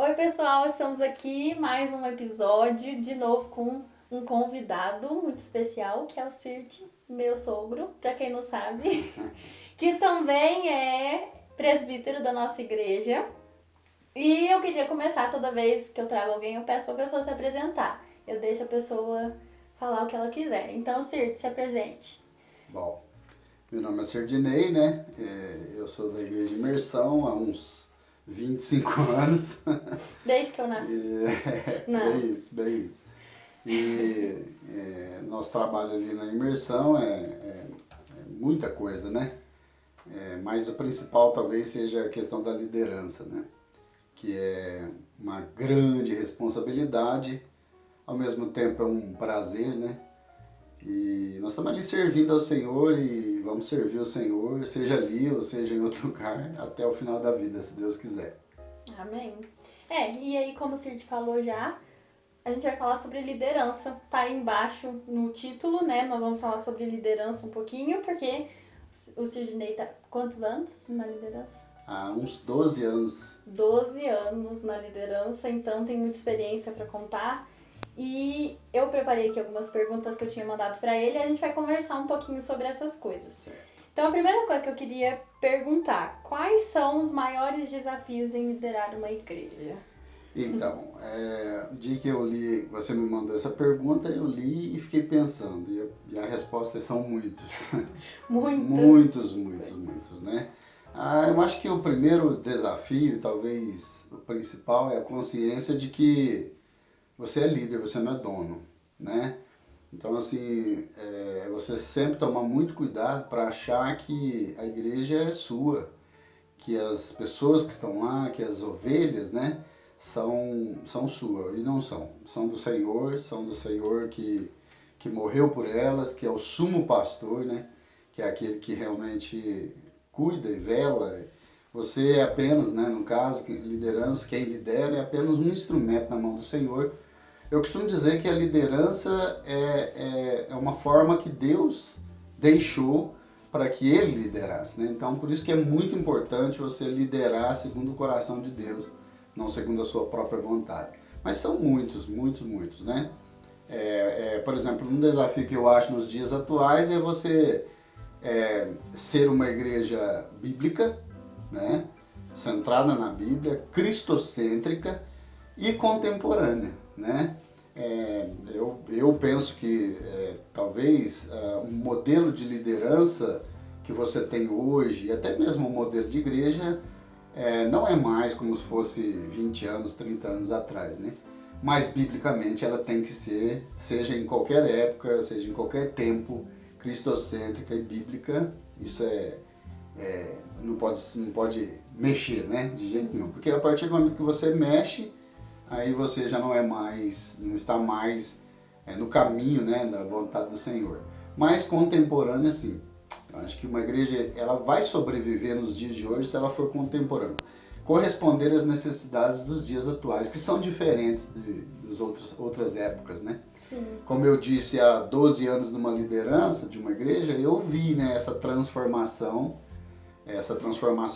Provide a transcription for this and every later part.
Oi, pessoal, estamos aqui mais um episódio, de novo com um convidado muito especial, que é o Cirt, meu sogro, para quem não sabe, que também é presbítero da nossa igreja. E eu queria começar, toda vez que eu trago alguém, eu peço para a pessoa se apresentar. Eu deixo a pessoa falar o que ela quiser. Então, Cirt, se apresente. Bom, meu nome é Sardinei, né? Eu sou da Igreja de Imersão há uns 25 anos. Desde que eu nasci. Não. Bem isso. E nosso trabalho ali na imersão é muita coisa, né? Mas o principal talvez seja a questão da liderança, né? Que é uma grande responsabilidade, ao mesmo tempo é um prazer, né? E nós estamos ali servindo ao Senhor e vamos servir o Senhor, seja ali ou seja em outro lugar, até o final da vida, se Deus quiser. Amém. E aí, como o Cirt falou já, a gente vai falar sobre liderança. Tá aí embaixo no título, né? Nós vamos falar sobre liderança um pouquinho, porque o Sardinei tá quantos anos na liderança? Há uns 12 anos. 12 anos na liderança, então tem muita experiência para contar. E eu preparei aqui algumas perguntas que eu tinha mandado para ele e a gente vai conversar um pouquinho sobre essas coisas. Certo. Então, a primeira coisa que eu queria perguntar, quais são os maiores desafios em liderar uma igreja? Então, o dia que eu li, você me mandou essa pergunta, eu li e fiquei pensando, e a resposta é são muitos. Muitos, né? Eu acho que o primeiro desafio, talvez o principal, é a consciência de que você é líder, você não é dono, né? Então, assim, você sempre tomar muito cuidado para achar que a igreja é sua, que as pessoas que estão lá, que as ovelhas, né, são suas, e não são. São do Senhor que morreu por elas, que é o sumo pastor, né, que é aquele que realmente cuida e vela. Você é apenas, né, no caso, liderança, quem lidera é apenas um instrumento na mão do Senhor. Eu costumo dizer que a liderança é uma forma que Deus deixou para que Ele liderasse, né? Então, por isso que é muito importante você liderar segundo o coração de Deus, não segundo a sua própria vontade. Mas são muitos, né? Por exemplo, um desafio que eu acho nos dias atuais é você ser uma igreja bíblica, né? Centrada na Bíblia, cristocêntrica e contemporânea, né? Eu penso que talvez um modelo de liderança que você tem hoje, e até mesmo um modelo de igreja, não é mais como se fosse 20 anos, 30 anos atrás, né? Mas biblicamente ela tem que ser, seja em qualquer época, seja em qualquer tempo, cristocêntrica e bíblica. Isso não pode mexer, né? De jeito nenhum. Porque a partir do momento que você mexe, aí você já não está mais no caminho, né, da vontade do Senhor. Mas contemporânea, sim. Eu acho que uma igreja ela vai sobreviver nos dias de hoje se ela for contemporânea. Corresponder às necessidades dos dias atuais, que são diferentes das outras épocas, né? Sim. Como eu disse, há 12 anos numa liderança de uma igreja, eu vi, né, essa transformação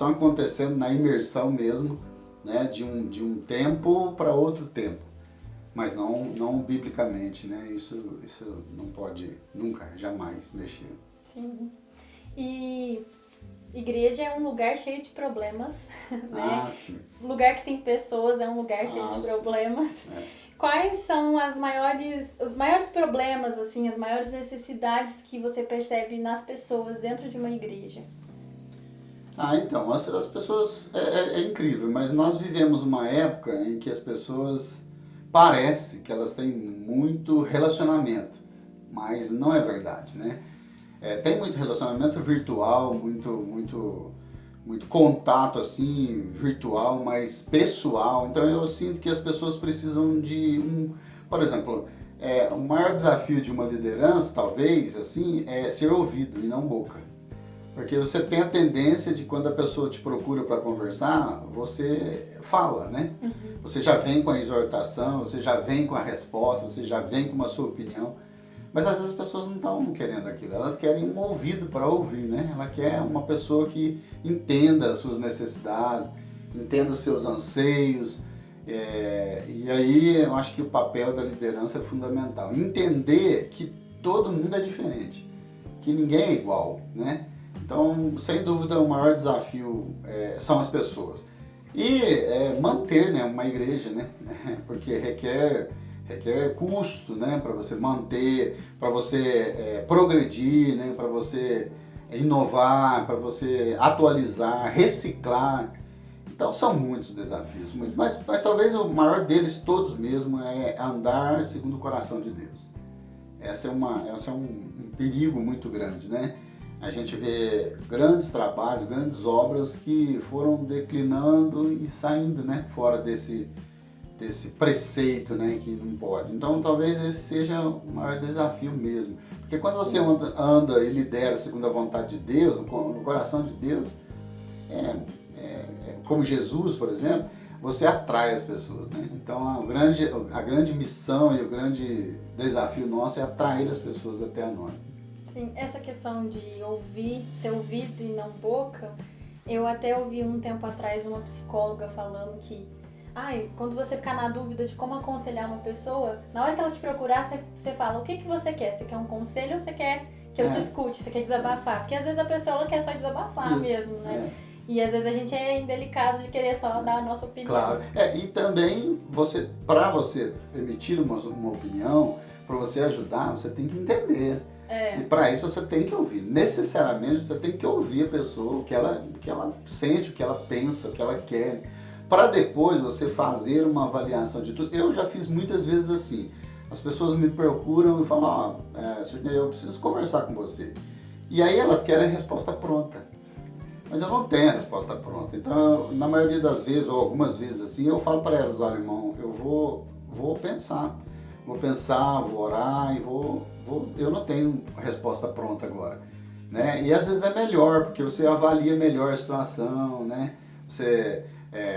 acontecendo na imersão mesmo, né, de um tempo para outro tempo, mas não biblicamente, né? Isso não pode nunca, jamais mexer. Sim. E igreja é um lugar cheio de problemas, né? Sim. Lugar que tem pessoas é um lugar cheio de problemas. Quais são os maiores problemas, assim, as maiores necessidades que você percebe nas pessoas dentro de uma igreja? Então, as pessoas, é incrível, mas nós vivemos uma época em que as pessoas parece que elas têm muito relacionamento, mas não é verdade, né? Tem muito relacionamento virtual, muito contato assim, virtual, mas pessoal. Então eu sinto que as pessoas precisam por exemplo, o maior desafio de uma liderança, talvez, assim, é ser ouvido e não boca. Porque você tem a tendência de quando a pessoa te procura para conversar, você fala, né? Uhum. Você já vem com a exortação, você já vem com a resposta, você já vem com a sua opinião. Mas às vezes as pessoas não estão querendo aquilo, elas querem um ouvido para ouvir, né? Ela quer uma pessoa que entenda as suas necessidades, entenda os seus anseios, E aí eu acho que o papel da liderança é fundamental. Entender que todo mundo é diferente, que ninguém é igual, né? Então, sem dúvida, o maior desafio são as pessoas. E manter, né, uma igreja, né? Porque requer custo, né, para você manter, para você progredir, né, para você inovar, para você atualizar, reciclar. Então são muitos desafios, muitos. Mas talvez o maior deles todos mesmo é andar segundo o coração de Deus. Esse é um perigo muito grande, né? A gente vê grandes trabalhos, grandes obras que foram declinando e saindo, né, fora desse preceito, né, que não pode. Então talvez esse seja o maior desafio mesmo. Porque quando você anda e lidera segundo a vontade de Deus, no coração de Deus, como Jesus, por exemplo, você atrai as pessoas, né? Então a grande missão e o grande desafio nosso é atrair as pessoas até a nós. Sim, essa questão de ser ouvido e não boca, eu até ouvi um tempo atrás uma psicóloga falando que quando você ficar na dúvida de como aconselhar uma pessoa, na hora que ela te procurar, você fala, o que você quer? Você quer um conselho ou você quer que eu te escute? Você quer desabafar? Porque às vezes a pessoa ela quer só desabafar mesmo, né? E às vezes a gente é indelicado de querer só dar a nossa opinião. Claro. E também, para você emitir uma opinião, para você ajudar, você tem que entender. E para isso você tem que ouvir. Necessariamente você tem que ouvir a pessoa, o que ela sente, o que ela pensa, o que ela quer. Para depois você fazer uma avaliação de tudo. Eu já fiz muitas vezes assim. As pessoas me procuram e falam, eu preciso conversar com você. E aí elas querem a resposta pronta. Mas eu não tenho a resposta pronta. Então, na maioria das vezes, ou algumas vezes assim, eu falo para elas, olha, irmão, eu vou pensar. Vou orar e eu não tenho a resposta pronta agora. Né? E às vezes é melhor, porque você avalia melhor a situação, né?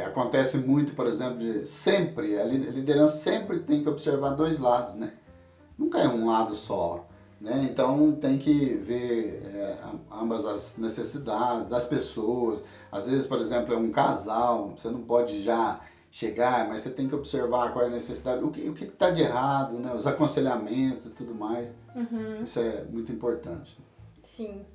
Acontece muito, por exemplo, a liderança sempre tem que observar dois lados, né? Nunca é um lado só, né? Então tem que ver ambas as necessidades das pessoas. Às vezes, por exemplo, é um casal, você não pode já chegar, mas você tem que observar qual é a necessidade, o que está de errado, né? Os aconselhamentos e tudo mais. Isso é muito importante. Sim.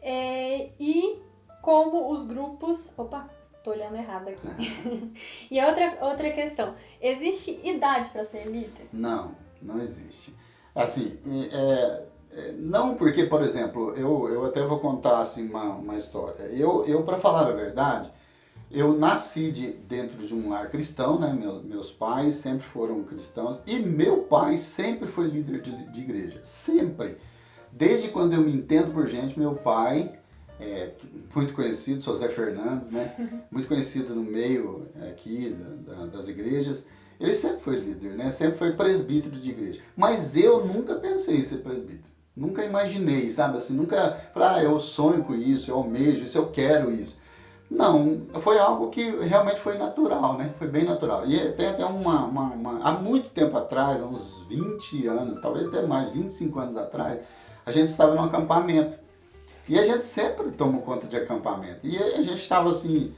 E como os grupos... Opa! Tô olhando errado aqui. E outra questão. Existe idade para ser líder? Não existe. Assim, não porque, por exemplo, eu até vou contar assim, uma história. Eu, para falar a verdade, eu nasci dentro de um lar cristão, né? Meus pais sempre foram cristãos e meu pai sempre foi líder de igreja. Sempre. Desde quando eu me entendo por gente, meu pai... muito conhecido, José Fernandes, né? Muito conhecido no meio aqui das igrejas. Ele sempre foi líder, né? Sempre foi presbítero de igreja. Mas eu nunca pensei em ser presbítero. Nunca imaginei, sabe? Assim, nunca falei, eu sonho com isso, eu almejo isso, eu quero isso. Não, foi algo que realmente foi natural, né? Foi bem natural. E tem até há muito tempo atrás, uns 20 anos, talvez até mais, 25 anos atrás, a gente estava num acampamento. E a gente sempre tomou conta de acampamento. E a gente estava assim,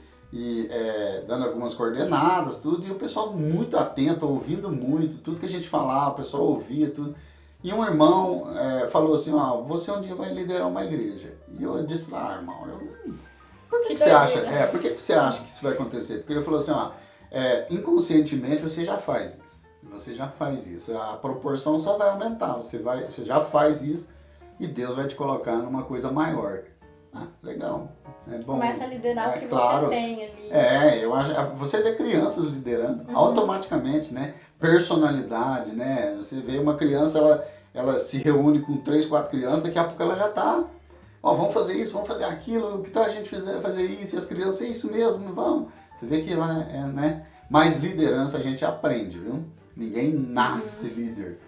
dando algumas coordenadas, tudo, e o pessoal muito atento, ouvindo muito, tudo que a gente falava, o pessoal ouvia, tudo. E um irmão falou assim, você um dia vai liderar uma igreja. E eu disse, irmão, por que você acha? Por que você acha que isso vai acontecer? Porque ele falou assim, inconscientemente você já faz isso. Você já faz isso. A proporção só vai aumentar. Você já faz isso. E Deus vai te colocar numa coisa maior. Legal. É bom. Começa a liderar o que você tem ali. Eu acho. Você vê crianças liderando automaticamente, né? Personalidade, né? Você vê uma criança, ela se reúne com 3, 4 crianças, daqui a pouco ela já tá. Vamos fazer isso, vamos fazer aquilo, que tal a gente fazer isso? E as crianças, é isso mesmo, vamos. Você vê que ela né? Mais liderança a gente aprende, viu? Ninguém nasce líder.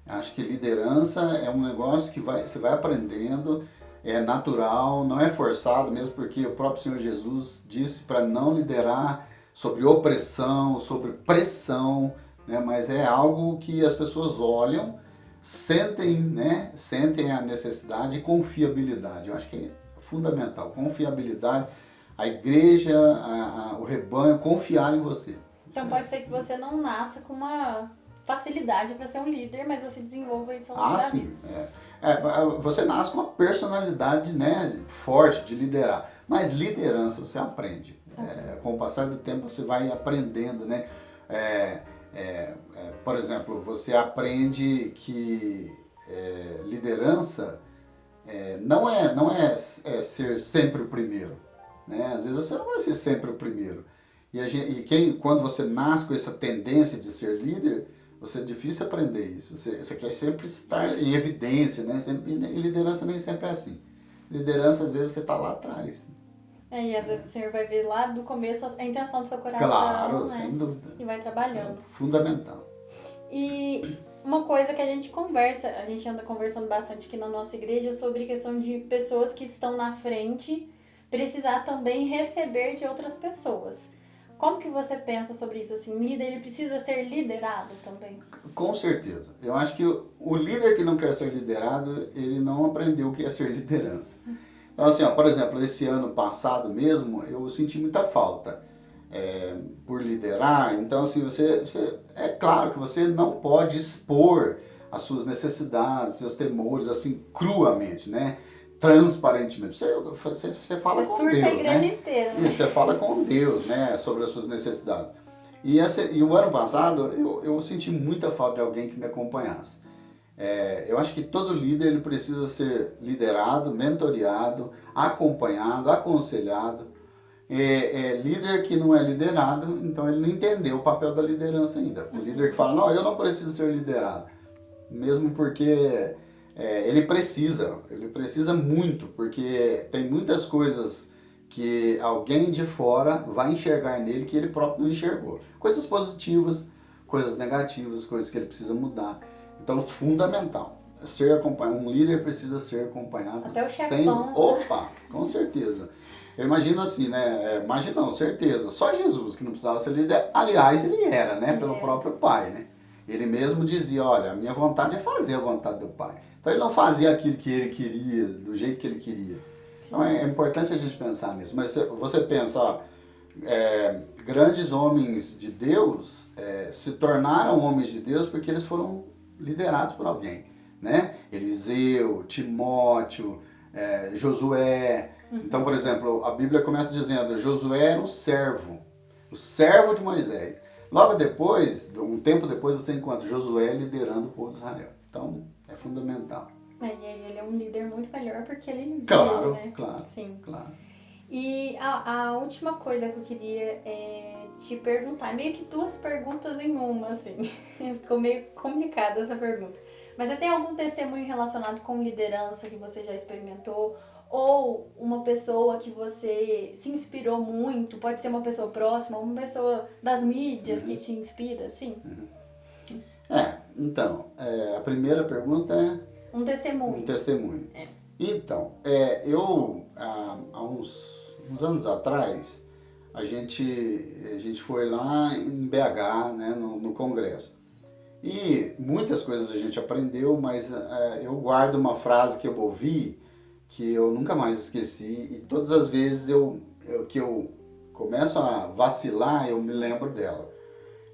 Acho que liderança é um negócio que você vai aprendendo, é natural, não é forçado, mesmo porque o próprio Senhor Jesus disse para não liderar sobre opressão, sobre pressão, né? Mas é algo que as pessoas olham, sentem, né? Sentem a necessidade e confiabilidade. Eu acho que é fundamental, confiabilidade, a igreja, o rebanho confiar em você. Então pode ser que você não nasça com uma facilidade para ser um líder, mas você desenvolva isso ao longo da vida. Você nasce com uma personalidade, né, forte de liderar. Mas liderança você aprende. Com o passar do tempo você vai aprendendo, né? Por exemplo, você aprende que liderança não é ser sempre o primeiro, né? Às vezes você não vai ser sempre o primeiro. Quando você nasce com essa tendência de ser líder, é difícil aprender isso. Você quer sempre estar em evidência, né? E liderança nem sempre é assim. Liderança, às vezes, você está lá atrás. E às vezes o Senhor vai ver lá do começo a intenção do seu coração, claro, né? sem dúvida. E vai trabalhando. Isso é fundamental. E uma coisa que a gente anda conversando bastante aqui na nossa igreja sobre questão de pessoas que estão na frente precisar também receber de outras pessoas. Como que você pensa sobre isso? Assim, o líder ele precisa ser liderado também? Com certeza. Eu acho que o líder que não quer ser liderado, ele não aprendeu o que é ser liderança. Então, assim, por exemplo, esse ano passado mesmo, eu senti muita falta por liderar. Então, assim, é claro que você não pode expor as suas necessidades, seus temores, assim, cruamente, né? Transparentemente. Você fala com Deus, a igreja inteira, né? E você fala com Deus, né? Sobre as suas necessidades. E o ano passado, eu senti muita falta de alguém que me acompanhasse. Eu acho que todo líder ele precisa ser liderado, mentoreado, acompanhado, aconselhado. Líder que não é liderado, então ele não entendeu o papel da liderança ainda. O líder que fala, não, eu não preciso ser liderado. Mesmo porque ele precisa muito, porque tem muitas coisas que alguém de fora vai enxergar nele que ele próprio não enxergou. Coisas positivas, coisas negativas, coisas que ele precisa mudar. Então, fundamental. Ser acompanhado. Um líder precisa ser acompanhado. Até o chefão. Opa, com certeza. Eu imagino assim, né? Imagino não, certeza. Só Jesus que não precisava ser líder. Aliás, ele era, né? Pelo próprio Pai, né? Ele mesmo dizia, olha, a minha vontade é fazer a vontade do Pai. Então ele não fazia aquilo que ele queria, do jeito que ele queria. Sim. Então é importante a gente pensar nisso. Mas você pensa, grandes homens de Deus se tornaram homens de Deus porque eles foram liderados por alguém, né? Eliseu, Timóteo, Josué. Então, por exemplo, a Bíblia começa dizendo, Josué era o servo de Moisés. Logo depois, um tempo depois, você encontra Josué liderando o povo de Israel. Então, é fundamental. E ele é um líder muito melhor porque ele Claro, né? Claro. Sim. Claro. E a última coisa que eu queria te perguntar, meio que duas perguntas em uma, assim. Ficou meio complicada essa pergunta. Mas você tem algum testemunho relacionado com liderança que você já experimentou? Ou uma pessoa que você se inspirou muito? Pode ser uma pessoa próxima, uma pessoa das mídias que te inspira, assim? Então, a primeira pergunta é... Um testemunho. Um testemunho. Então, eu, há uns anos atrás, a gente foi lá em BH, né, no congresso. E muitas coisas a gente aprendeu, mas eu guardo uma frase que eu ouvi, que eu nunca mais esqueci, e todas as vezes que eu começo a vacilar, eu me lembro dela.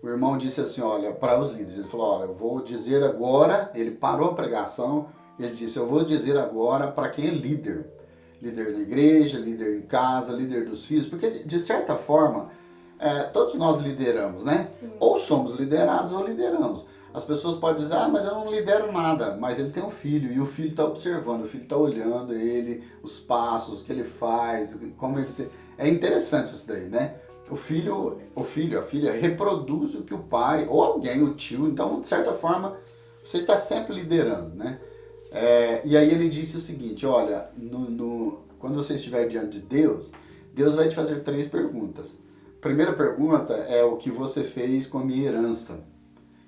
O irmão disse assim, olha, para os líderes, ele falou, olha, eu vou dizer agora, ele parou a pregação, ele disse, eu vou dizer agora para quem é líder. Líder da igreja, líder em casa, líder dos filhos, porque de certa forma, todos nós lideramos, né? Sim. Ou somos liderados ou lideramos. As pessoas podem dizer, mas eu não lidero nada, mas ele tem um filho, e o filho está observando, o filho está olhando ele, os passos, o que ele faz, como ele se... É interessante isso daí, né? O filho, a filha reproduz o que o pai, ou alguém, o tio, então, de certa forma, você está sempre liderando, né? E aí ele disse o seguinte, olha, quando você estiver diante de Deus, Deus vai te fazer 3 perguntas. A primeira pergunta é o que você fez com a minha herança.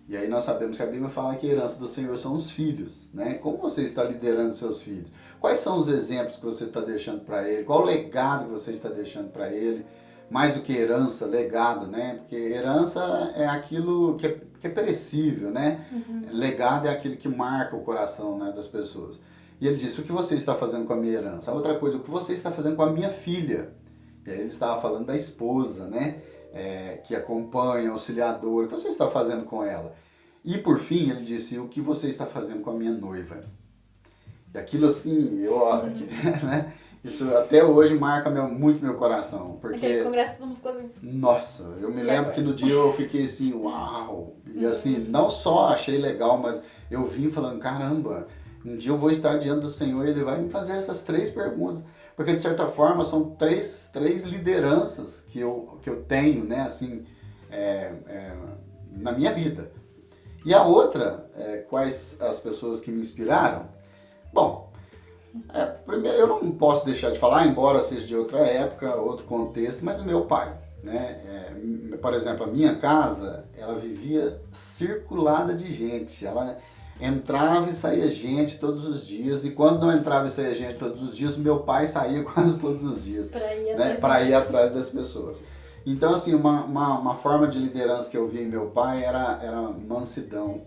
E aí nós sabemos que a Bíblia fala que a herança do Senhor são os filhos, né? Como você está liderando seus filhos? Quais são os exemplos que você está deixando para ele? Qual o legado que você está deixando para ele? Mais do que herança, legado, né? Porque herança é aquilo que é perecível, né? Legado é aquilo que marca o coração, né, das pessoas. E ele disse, o que você está fazendo com a minha herança? A outra coisa, o que você está fazendo com a minha filha? E aí ele estava falando da esposa, né? que acompanha, auxiliador, o que você está fazendo com ela? E por fim, ele disse, o que você está fazendo com a minha noiva? E aquilo assim, né? Isso até hoje marca muito meu coração. Porque, aquele congresso todo mundo ficou assim. Nossa, eu me lembro que no dia eu fiquei assim, uau! E assim, não só achei legal, mas eu vim falando, caramba, um dia eu vou estar diante do Senhor e Ele vai me fazer essas 3 perguntas. Porque de certa forma são três lideranças que eu tenho, né, assim, na minha vida. E a outra, quais as pessoas que me inspiraram? Bom, primeiro, eu não posso deixar de falar, embora seja de outra época, outro contexto, mas do meu pai. Né? Por exemplo, a minha casa, ela vivia circulada de gente. Ela entrava e saía gente todos os dias. E quando não entrava e saía gente todos os dias, meu pai saía quase todos os dias. Para ir atrás das pessoas. Então, assim, uma forma de liderança que eu vi em meu pai era mansidão.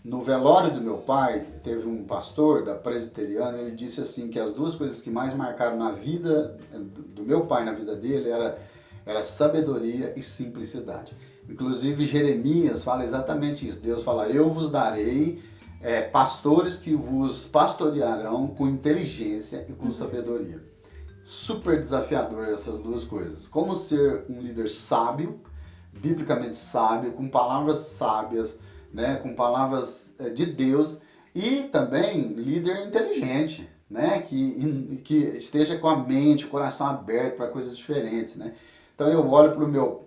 No velório do meu pai, teve um pastor da presbiteriana, ele disse assim que as 2 coisas que mais marcaram na vida do meu pai, na vida dele, era sabedoria e simplicidade. Inclusive Jeremias fala exatamente isso. Deus fala, eu vos darei pastores que vos pastorearão com inteligência e com sabedoria. Super desafiador essas 2 coisas. Como ser um líder sábio, biblicamente sábio, com palavras sábias, né, com palavras de Deus, e também líder inteligente, né, que esteja com a mente, o coração aberto para coisas diferentes, né. Então eu olho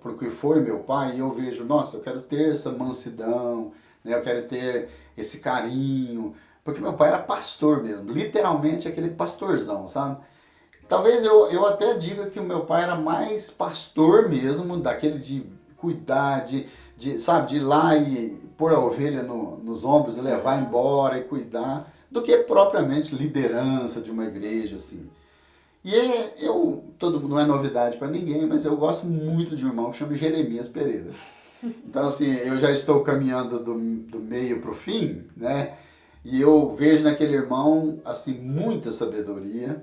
para o que foi meu pai e eu vejo, nossa, eu quero ter essa mansidão, né, eu quero ter esse carinho, porque meu pai era pastor mesmo, literalmente aquele pastorzão, sabe. Talvez eu até diga que o meu pai era mais pastor mesmo, daquele de cuidar, de ir lá e pôr a ovelha nos ombros e levar embora e cuidar, do que propriamente liderança de uma igreja, assim. E não é novidade para ninguém, mas eu gosto muito de um irmão que chama Jeremias Pereira. Então, assim, eu já estou caminhando do meio para o fim, né? E eu vejo naquele irmão, assim, muita sabedoria,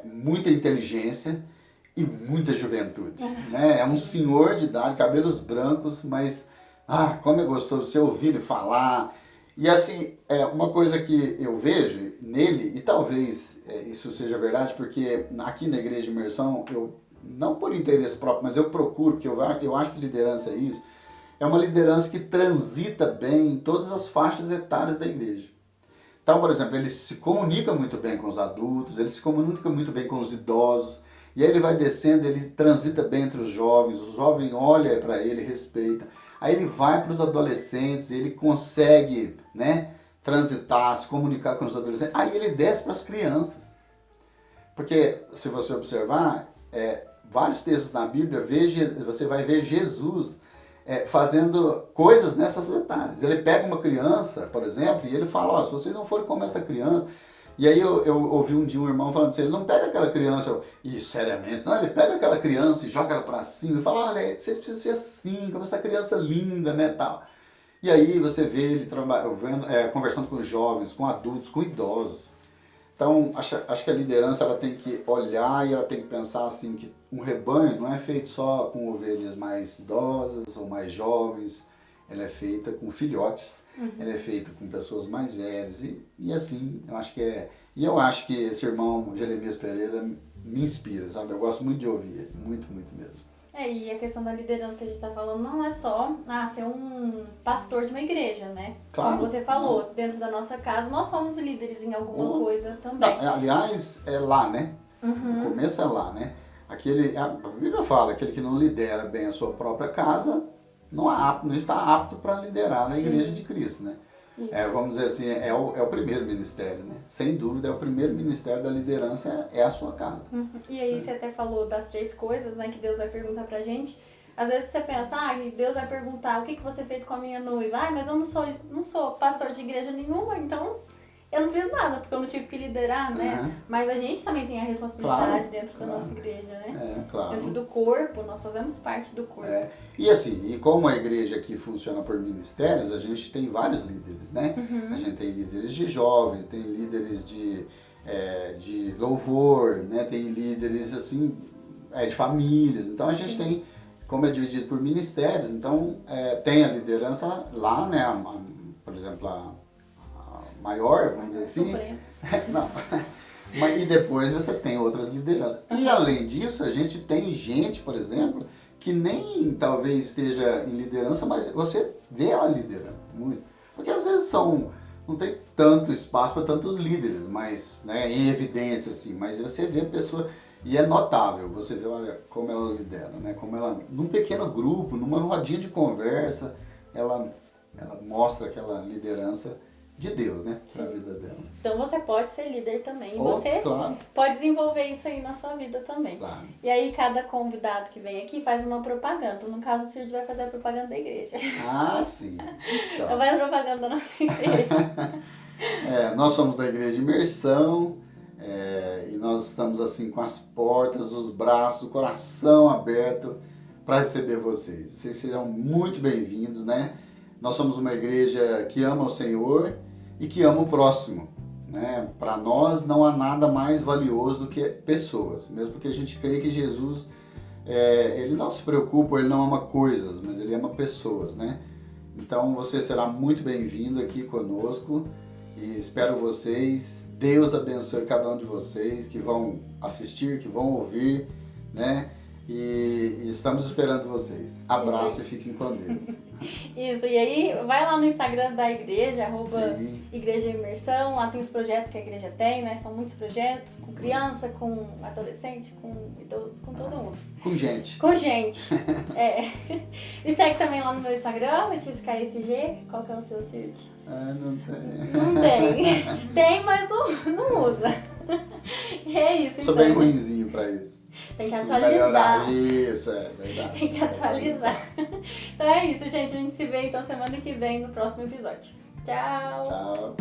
muita inteligência e muita juventude, né? É um senhor de idade, cabelos brancos, mas como é gostoso você ouvir ele falar. E assim, uma coisa que eu vejo nele, e talvez isso seja verdade, porque aqui na Igreja de Imersão, não por interesse próprio, mas eu procuro, porque eu acho que liderança é isso, é uma liderança que transita bem em todas as faixas etárias da igreja. Então, por exemplo, ele se comunica muito bem com os adultos, ele se comunica muito bem com os idosos, e aí ele vai descendo, ele transita bem entre os jovens, o jovem olha para ele, respeita. Aí ele vai para os adolescentes, ele consegue, né, transitar, se comunicar com os adolescentes. Aí ele desce para as crianças. Porque, se você observar, vários textos na Bíblia, você vai ver Jesus fazendo coisas nessas etárias. Ele pega uma criança, por exemplo, e ele fala, se vocês não forem como essa criança... E aí eu ouvi um dia um irmão falando assim, ele não pega aquela criança, seriamente, não, ele pega aquela criança e joga ela pra cima e fala, olha, vocês precisam ser assim, como essa criança linda, né, tal. E aí você vê ele conversando com jovens, com adultos, com idosos. Então, acho que a liderança ela tem que olhar e ela tem que pensar assim, que um rebanho não é feito só com ovelhas mais idosas ou mais jovens, ela é feita com filhotes, ela é feita com pessoas mais velhas e assim, eu acho que esse irmão Jeremias Pereira me inspira, sabe? Eu gosto muito de ouvir, muito, muito mesmo. E a questão da liderança que a gente está falando não é só ser um pastor de uma igreja, né? Claro. Como você falou, dentro da nossa casa, nós somos líderes em alguma coisa também. Não, aliás, é lá, né? O começo é lá, né? A Bíblia fala, aquele que não lidera bem a sua própria casa, não está apto para liderar na Igreja de Cristo, né? Vamos dizer assim, é o primeiro ministério, né? Sem dúvida, é o primeiro ministério da liderança, é a sua casa. E aí você até falou das 3 coisas, né, que Deus vai perguntar pra gente. Às vezes você pensa, Deus vai perguntar o que você fez com a minha noiva. Mas eu não sou pastor de igreja nenhuma, então eu não fiz nada, porque eu não tive que liderar, né? Mas a gente também tem a responsabilidade dentro da nossa igreja, né? Claro. Dentro do corpo, nós fazemos parte do corpo. E assim, como a igreja aqui funciona por ministérios, a gente tem vários líderes, né? A gente tem líderes de jovens, tem líderes de louvor, né? Tem líderes, assim, de famílias. Então a gente tem como é dividido por ministérios, então tem a liderança lá, né? Por exemplo, a maior, vamos dizer assim. Não. E depois você tem outras lideranças. E além disso, a gente tem gente, por exemplo, que nem talvez esteja em liderança, mas você vê ela liderando muito. Porque às vezes não tem tanto espaço para tantos líderes, mas em evidência, assim, mas você vê a pessoa, e é notável, você vê, olha, como ela lidera, né? Como ela, num pequeno grupo, numa rodinha de conversa, ela mostra aquela liderança de Deus, né? Para a vida dela. Então você pode ser líder também. E você pode desenvolver isso aí na sua vida também. Claro. E aí cada convidado que vem aqui faz uma propaganda. No caso, o Cid vai fazer a propaganda da igreja. Ah, sim. Então vai a propaganda da nossa igreja. Nós somos da Igreja Imersão e nós estamos assim com as portas, os braços, o coração aberto para receber vocês. Vocês serão muito bem-vindos, né? Nós somos uma igreja que ama o Senhor e que ama o próximo, né? Para nós não há nada mais valioso do que pessoas, mesmo porque a gente crê que Jesus, ele não se preocupa, ele não ama coisas, mas ele ama pessoas, né? Então você será muito bem-vindo aqui conosco e espero vocês. Deus abençoe cada um de vocês que vão assistir, que vão ouvir, né? E estamos esperando vocês. Abraço e fiquem com Deus. Isso, e aí vai lá no Instagram da igreja, @Igreja Imersão, lá tem os projetos que a igreja tem, né? São muitos projetos, com criança, com adolescente, com idoso, com todo mundo. Com gente. Com gente, E segue também lá no meu Instagram, Letícia KSG. Qual que é o seu, Cid? Não tem. Não tem. Tem, mas não usa. E é isso, Sou bem ruinzinho pra isso. Tem que atualizar. Isso, é verdade. Tem que atualizar. Então é isso, gente. A gente se vê então semana que vem no próximo episódio. Tchau! Tchau!